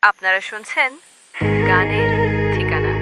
আপনারা শুনছেন গানের ঠিকানা।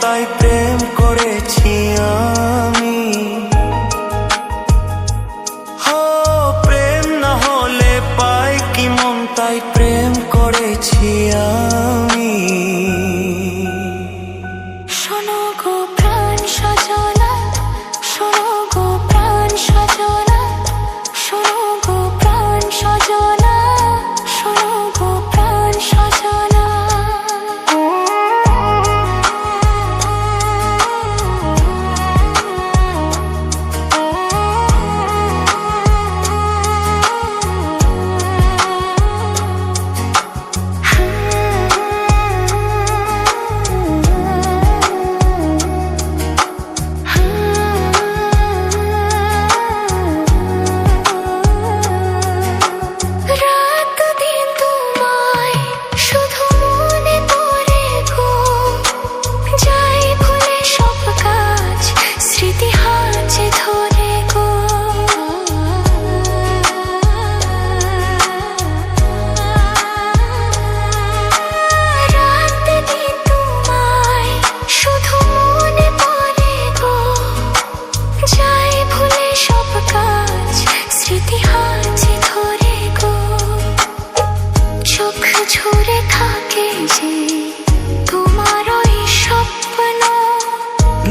তাই প্রেম করেছি আমি। প্রেম না হলে পাই কি মন, তাই প্রেম করেছি আমি। শোনো গো প্রাণ সজনা, শোনো গো প্রাণ সজনা, শোনো গো প্রাণ সজনা, শোনো গো প্রাণ সজনা।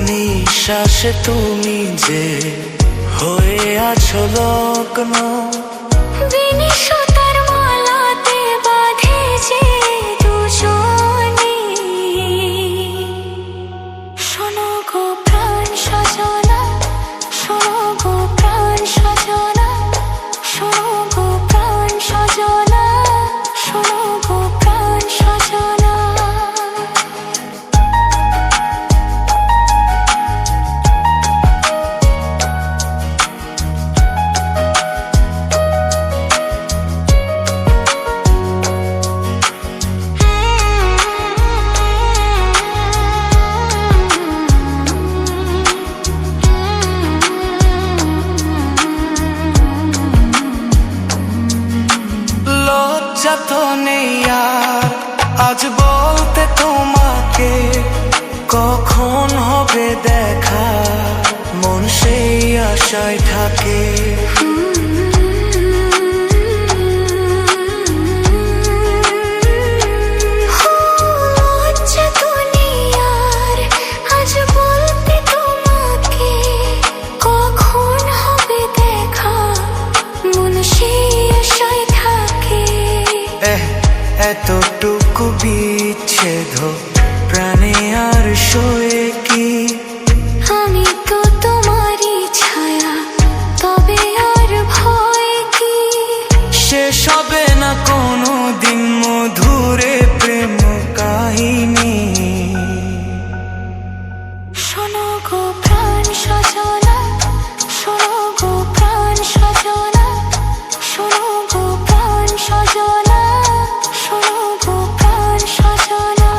নিঃশ্বাসে তুমি যে হয়ে আছো লগ্ন, বিনিশতার মালাতে বাঁধে যে দুজনে। শোনো গো প্রাণ সজনা, শোনো গো প্রাণ সজনা, শোনো গো প্রাণ সজনা, শোনো গো প্রাণ সজনা। লজ্জা তো নেই আর আজ বলতে তোমাকে, কখন হবে দেখা মন সেই আশায় থাকে। এতটুকু বিচ্ছেদ প্রাণে আর সয়ে কি, আমি তো তোমারই ছায়া, তবে আর ভয় কি? শেষ হবে না কোনো দিন মধুরে প্রেম কাহিনী। শোনো গো প্রাণ সজনা, শোনো গো প্রাণ সজনা, শোনো গো প্রাণ সজনা, শোনো গো প্রাণ সজনা।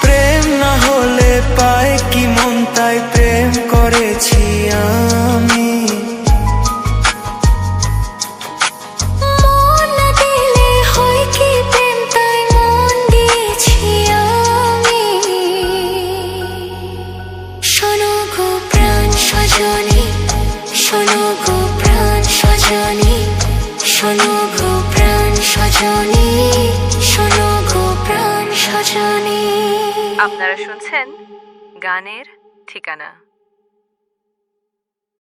প্রেম না হলে পায় কি মন, তাই প্রেম করেছি আমি। মন দিলে হয় কি প্রেম, তাই মন দিয়েছি আমি। শোনো গো প্রাণ সজনী, শোনো গো প্রাণ সজনী, শোনো গো প্রাণ সজনী, শোনো গো প্রাণ সজনী। আপনারা আপনারা শুনছেন গানের ঠিকানা।